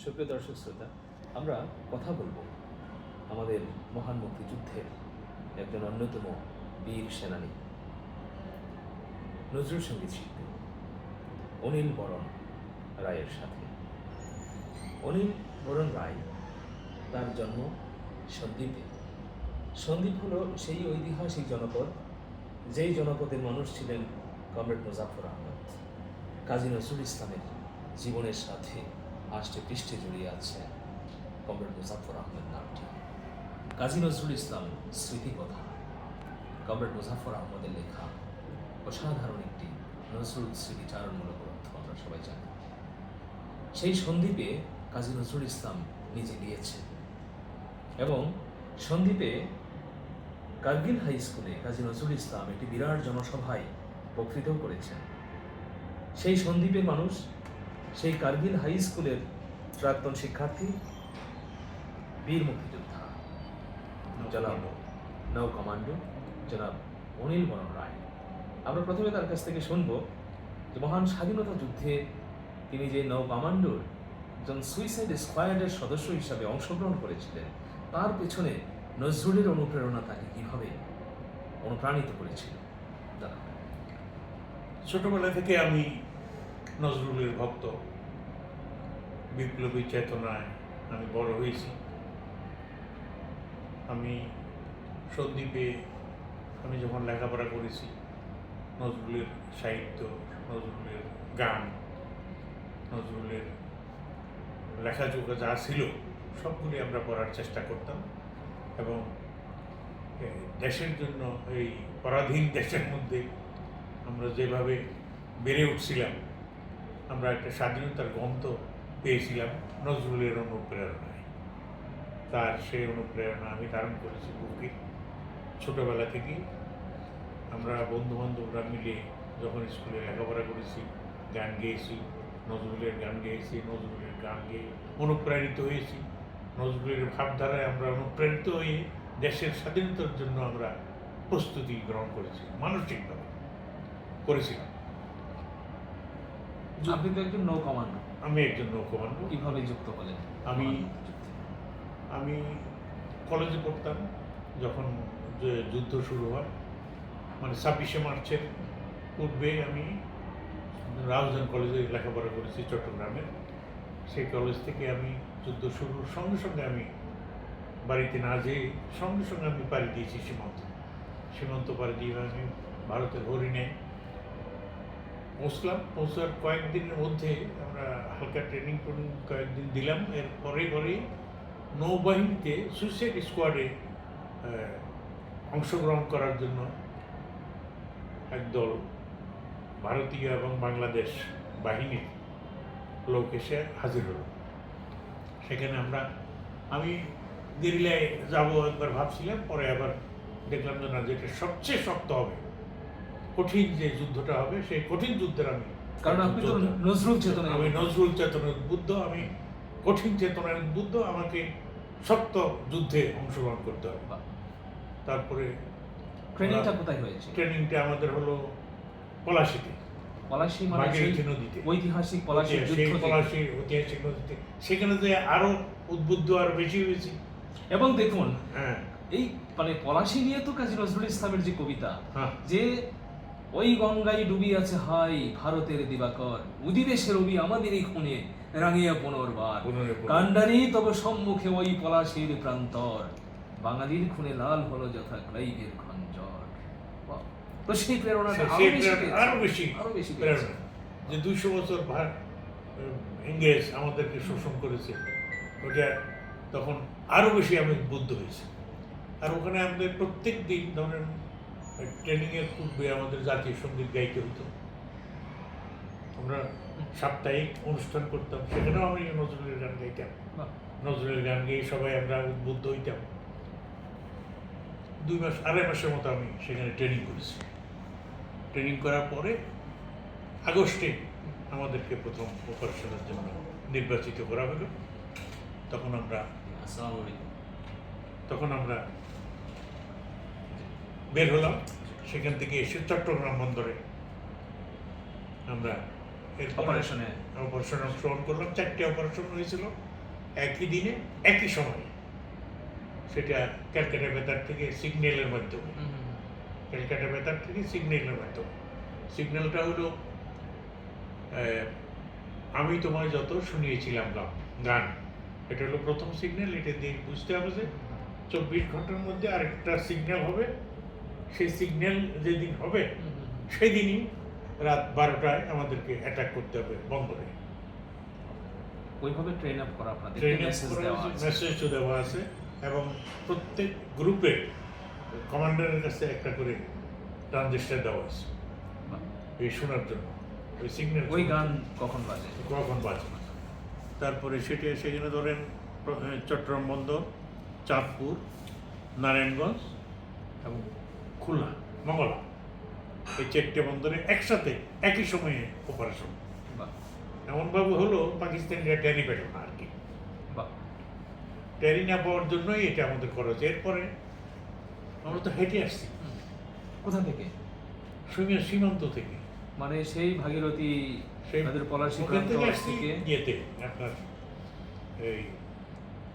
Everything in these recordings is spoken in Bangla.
সুপ্রিয় দর্শক শ্রোতা, আমরা কথা বলবো আমাদের মহান মুক্তিযুদ্ধের একজন অন্যতম বীর সেনানী, নজরুল সঙ্গীত শিল্পী অনিল বরণ রায়ের সাথে। অনিল বরণ রায়, তার জন্ম সন্দ্বীপে। সন্দ্বীপ হলো সেই ঐতিহাসিক জনপদ, যেই জনপদের মানুষ ছিলেন কমরেড মুজাফফর আহমদ। কাজী নজরুল ইসলামের জীবনের সাথে আষ্টে পৃষ্ঠে জড়িয়ে আছে কমরেড মুজাফফর আহমদ নামটি। কাজী নজরুল ইসলাম স্মৃতিকথা, কমরেড মুজাফফর আহমদের লেখা অসাধারণ একটি নজরুল স্মৃতিচারণমূলক গ্রন্থ, আমরা সবাই জানি। সেই সন্দ্বীপে কাজী নজরুল ইসলাম নিজে গিয়েছেন এবং সন্দ্বীপে কার্গিল হাই স্কুলে কাজী নজরুল ইসলাম একটি বিরাট জনসভায় বক্তৃতাও করেছেন। সেই সন্দ্বীপের মানুষ, সেই কার্গিল হাই স্কুলের প্রাক্তন শিক্ষার্থী, বীর মুক্তিযোদ্ধা জনাব নৌ কমান্ডো জনাব অনিল বরণ রায়। আমরা প্রথমে তার কাছ থেকে শুনব যে মহান স্বাধীনতা যুদ্ধে তিনি যে নৌ কমান্ডোর একজন সুইসাইড স্কোয়াডের সদস্য হিসাবে অংশগ্রহণ করেছিলেন, তার পেছনে নজরুলের অনুপ্রেরণা তাকে কিভাবে অনুপ্রাণিত করেছিল। ছোটবেলা থেকে আমি নজরুলের ভক্ত, বিপ্লবী চেতনায় আমি বড় হয়েছি। আমি সন্দ্বীপে আমি যখন লেখাপড়া করেছি, নজরুলের সাহিত্য, নজরুলের গান, নজরুলের লেখাযোগা যা ছিল সবগুলি আমরা পড়ার চেষ্টা করতাম এবং দেশের জন্য এই পরাধীন দেশের মধ্যে আমরা যেভাবে বেড়ে উঠছিলাম, আমরা একটা স্বাধীনতার গন্ধ পেয়েছিলাম নজরুলের অনুপ্রেরণায়। তার সেই অনুপ্রেরণা আমি ধারণ করেছি বুকে। ছোটোবেলা থেকেই আমরা বন্ধুবান্ধবরা মিলে যখন স্কুলে লেখাপড়া করেছি, গান গেয়েছি, নজরুলের গান গেয়েছি, নজরুলের গান গেয়ে অনুপ্রাণিত হয়েছি। নজরুলের ভাবধারায় আমরা অনুপ্রাণিত হয়ে দেশের স্বাধীনতার জন্য আমরা প্রস্তুতি গ্রহণ করেছি, মানসিকভাবে করেছিলাম। আপনি তো একজন নৌ কমান্ডো। আমি একজন নৌ কমান্ডো। কিভাবে যুক্ত হলেন? আমি কলেজে পড়তাম যখন যুদ্ধ শুরু হয়, মানে 26শে মার্চের পূর্বে আমি রাউজান কলেজে লেখাপড়া করেছি চট্টগ্রামের। সেই কলেজ থেকে আমি যুদ্ধ শুরুর সঙ্গে সঙ্গে আমি বাড়িতে না যেয়ে সঙ্গে সঙ্গে আমি পাড়ি দিয়েছি সীমান্ত পাড়ি দিয়ে আমি ভারতের হরিণে পৌঁছার কয়েকদিনের মধ্যে আমরা হালকা ট্রেনিং কয়েকদিন দিলাম। এর পরেই নৌবাহিনীতে সুইসাইড স্কোয়াডে অংশগ্রহণ করার জন্য একদল ভারতীয় এবং বাংলাদেশ বাহিনীর লোক এসে হাজির হলো। সেখানে আমি গেরিলায় যাবো একবার ভাবছিলাম, পরে আবার দেখলাম যে না, যেটা সবচেয়ে শক্ত হবে, কঠিন যে যুদ্ধটা হবে, সেই কঠিন যুদ্ধের আমি, কারণ আপনি তো নজরুল চেতনা, আমি নজরুল চেতনার উদ্বুদ্ধ, আমি কঠিন চেতনার উদ্বুদ্ধ, আমাকে শক্ত যুদ্ধে অংশগ্রহণ করতে হবে। তারপরে ট্রেনিংটা কোথায় হয়েছে? ট্রেনিংটা আমাদের হলো পলাশীতে, পলাশী মানে নদীতে, ঐতিহাসিক পলাশী ঐতিহাসিক নদীতে। সেখানে যে আরো উদ্বুদ্ধ আরো বেশি হয়েছি। এবং দেখুন, হ্যাঁ, এই মানে পলাশী নিয়ে তো কাজী নজরুল ইসলামের যে কবিতা, যে ওই গঙ্গায় ডুবি আছে হাই ভারতের দিবাকর, উদিদেশের রবি আমাদের এই খুনে রাঙিয়া পুনর্বার, কান্ডারি তবে সম্মুখে ওই পলাশীর প্রান্তর, বাঙালির খুনে লাল হলো যথা ক্লাইভের খঞ্জর। তো সেই প্রেরণাটা আরো বেশি প্রেরণা, যে 200 বছর ইংরেজ আমাদেরকে শোষণ করেছে, ওটা তখন আরো বেশি আমি উদ্বুদ্ধ হয়েছি। আর ওখানে আমাদের প্রত্যেক দিন ধরেন ট্রেনিংয়ের পূর্বে আমাদের জাতীয় সঙ্গীত গাইতে হতো। আমরা সাপ্তাহিক অনুষ্ঠান করতাম, সেখানেও আমি নজরুলের গান গাইতাম। নজরুলের গান গেয়ে সবাই আমরা উদ্বুদ্ধ হইতাম। 2-2.5 মাসের মতো আমি সেখানে ট্রেনিং করেছি। ট্রেনিং করার পরে আগস্টে আমাদেরকে প্রথম অপারেশনের জন্য নির্বাচিত করা হলো। তখন আমরা বের হলাম। সেখান থেকে এসে চট্টগ্রাম বন্দরে আমরা অপারেশনে অংশগ্রহণ করলাম। 4টে অপারেশন হয়েছিল। একই দিনে একই সময়ে, সেটা ক্যালকাটা বেতার থেকে সিগন্যালের মাধ্যমে, ক্যালকাটা বেতার থেকে সিগন্যালের মাধ্যমে। সিগন্যালটা হলো আমি তোমায় যত শুনিয়েছিলাম গান, এটা হলো প্রথম সিগন্যাল। এটা দিয়ে বুঝতে হবে যে 24 ঘন্টার মধ্যে আরেকটা সিগন্যাল হবে। সেই সিগন্যাল যেদিন হবে সেদিনই রাত 12টায় আমাদেরকে অ্যাটাক করতে হবে বন্দরে। ওইভাবে ট্রেন আপ করা আপনাদের ট্রেনে মেসেজ মেসেজও দেওয়া আছে এবং প্রত্যেক গ্রুপের কমান্ডারের কাছে একটা করে ট্রানজিস্টার দেওয়া আছে এই শোনার জন্য, ওই সিগন্যাল ওই গান কখন বাজে। কখন বাজে। তারপরে সেখানে ধরেন চট্টগ্রাম বন্দর, চাঁদপুর, নারায়ণগঞ্জ এবং খুলনা, মঙ্গলা, এই 4টে বন্দরে একসাথে একই সময়ে অপারেশন। এমনভাবে হলো পাকিস্তানিরা ট্যারি পেল না আর কি, ট্যারি না পাওয়ার জন্যই এটা আমাদের করা হয়েছে। এরপরে আমরা তো হেঁটে আসছি। কোথা থেকে? সীমান্ত থেকে, মানে সেই ভাগীরথী আমাদের পলাশী থেকে আসছি ইয়েতে আপনার এই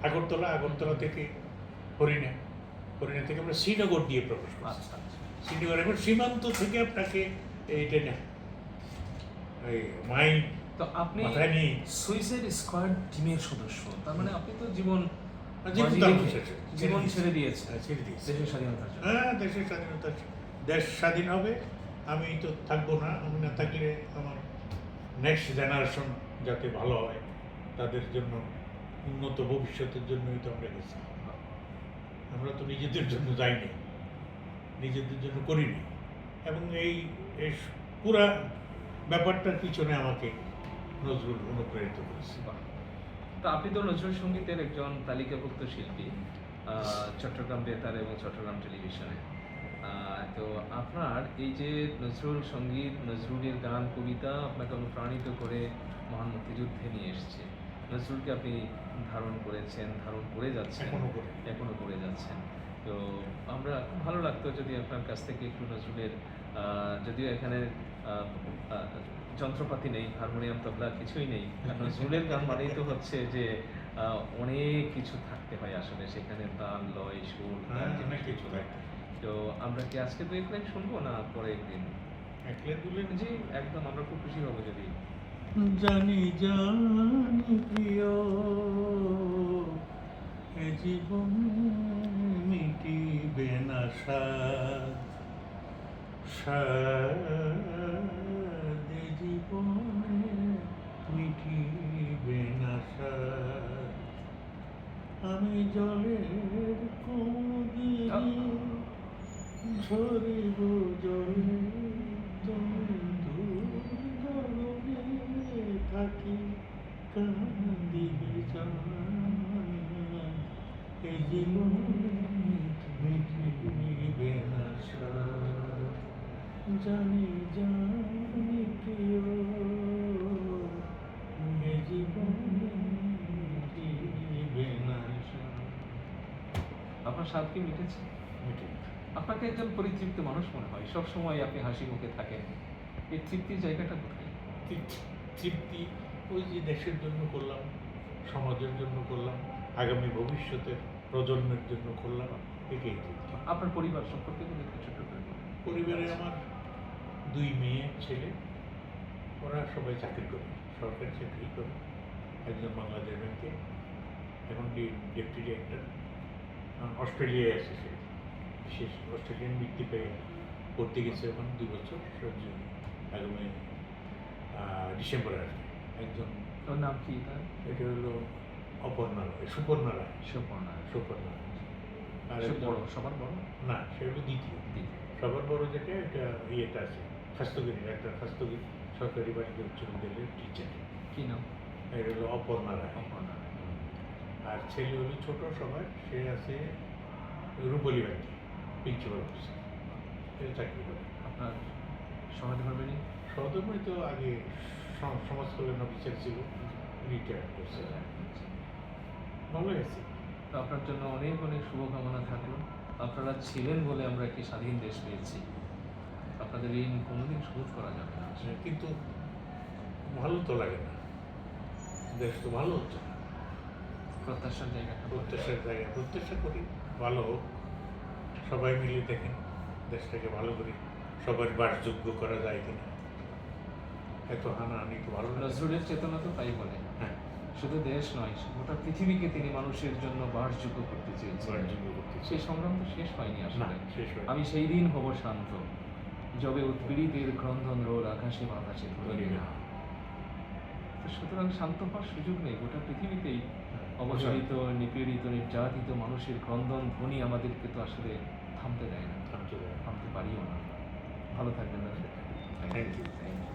আগরতলা থেকে হরিণা থেকে আমরা শ্রীনগর দিয়ে প্রবেশ করছি। শ্রীনগর এখন সীমান্ত থেকে আপনাকে এইটা না এই মাইন্ড। তো আপনি সুইসাইড স্কোয়াড টিমের সদস্য, তার মানে আপনি তো জীবন ছেড়ে দিয়েছেন দেশের স্বাধীনতার জন্য। হ্যাঁ, দেশের স্বাধীনতার, দেশ স্বাধীন হবে, আমি তো থাকবো না। আমি না থাকলে আমার নেক্সট জেনারেশন যাতে ভালো হয়, তাদের জন্য উন্নত ভবিষ্যতের জন্যই তো আমরা গেছি। আমরা তো নিজেদের জন্য যাইনি, নিজেদের জন্য করিনি। এবং এই পুরা ব্যাপারটার পিছনে আমাকে নজরুল অনুপ্রাণিত করেছে। তো আপনি তো নজরুল সঙ্গীতের একজন তালিকাভুক্ত শিল্পী চট্টগ্রাম বেতার এবং চট্টগ্রাম টেলিভিশনে। তো আপনার এই যে নজরুল সঙ্গীত, নজরুলের গান, কবিতা আপনাকে অনুপ্রাণিত করে মহান মুক্তিযুদ্ধে নিয়ে এসছে। নজরুলকে আপনি ধারণ করে যাচ্ছেন, এখনো করে যাচ্ছেন। তো আমরা খুব ভালো লাগতো যদি আপনার কাছ থেকে একটু নজরুলের, যদিও এখানে যন্ত্রপাতি নেই, হারমোনিয়াম, তবলা কিছুই নেই, নজরুলের গান মানেই তো হচ্ছে যে অনেক কিছু থাকতে হয় আসলে সেখানে, তাল, লয়, সুর, অনেক কিছু থাকে। তো আমরা কি আজকে 2 লাইন শুনবো না পরে একদিন? জি, একদম, আমরা খুব খুশি হবো যদি। জানি জানি প্রিয়, এ জীবন মিটিবে না সাধ, সাধে জীবনে মিটিবে না সাধ। আমি জলের কুমুদিনী ঝরিব জলে, তুমি গগনে থাকি কান্দিবে জান, এই জীবন মিটিবে না সাধ। জানি জানি প্রিয়, এ জীবন মিটিবে না সাধ। আপনার স্বাদ কি মিটেছে? আপনাকে একজন পরিতৃপ্ত মানুষ মনে হয়, সব সময় আপনি হাসি মুখে থাকেন। এই তৃপ্তির জায়গাটা কোথায়? তৃপ্তি ওই যে দেশের জন্য করলাম, সমাজের জন্য করলাম, আগামী ভবিষ্যতের প্রজন্মের জন্য করলাম, এটাই তৃপ্তি। আপনার পরিবার সম্পর্কে যদি একটু ছোট করে বলেন। পরিবারে আমার 2 মেয়ে, ছেলে, ওরা সবাই চাকরি করে, সরকারি চাকরি করে। একজন বাংলাদেশ ব্যাংকে এখন ডেপুটি ডিরেক্টর, অস্ট্রেলিয়ায় আছে সে, বিশেষ অস্ট্রেলিয়ান বৃত্তি পেয়ে পড়তে গেছে এখন 2 বছর, আগামী ডিসেম্বরে আসবে। একজন, ওর নাম কি? এটা হলো অপর্ণা রায়, সুপর্ণা রায়। আর বড়, সবার বড় না, সে হলো দ্বিতীয়। সবার বড় যেটা, এটা ইয়েটা আছে খাস্তগিরি, একটা খাস্তগিরি সরকারি বাড়িতে উচ্চ বিদ্যালয়ের টিচার। কি নাম? এটা হলো অপর্ণা রায়। আর ছেলে হলো ছোট সবার, সে আছে রূপলী ব্যাংকে প্রিন্সিপাল অফিসার, সে চাকরি করে। আপনার সহধর্মিণী? সহধর্মিণী তো আগে সমাজ কল্যাণ অফিসার ছিল, রিটায়ার করছে। ভালো গেছে। তো আপনার জন্য অনেক অনেক শুভকামনা থাকলো। আপনারা ছিলেন বলে আমরা একটি স্বাধীন দেশ পেয়েছি। আপনাদের ঋণ কোনোদিন শোধ করা যাবে না, কিন্তু ভালো তো লাগে না, দেশ তো ভালো হচ্ছে না। প্রত্যাশার জায়গাটা বলেন। প্রত্যাশার জায়গা প্রত্যাশা করি ভালো হোক, সবাই মিলে দেখেন দেশটাকে ভালো করি, সবার বাসযোগ্য করা যায় কিনা। এত হানাহানি তো ভালো না। নজরুলের চেতনা তো তাই বলে, হ্যাঁ, শুধু দেশ নয়, গোটা পৃথিবীকে তিনি মানুষের জন্য বাসযোগ্য করতে চেয়েছেন। বাসযোগ্য করতে সেই সংগ্রাম তো শেষ হয়নি না, আসলে। শেষ হয় আমি সেই দিন হব শান্ত, যবে উদ্পীড়িতের ক্রন্দন রোল আকাশে বাতাসে ধরবে না। তো সুতরাং শান্ত হওয়ার সুযোগ নেই, গোটা পৃথিবীতেই অবহেলিত, নিপীড়িত, নির্যাতিত মানুষের ক্রন্দন ধ্বনি আমাদেরকে তো আসলে থামতে দেয় না, থামতে পারিও না। ভালো থাকবেন দাদা। Thank you. Thank you.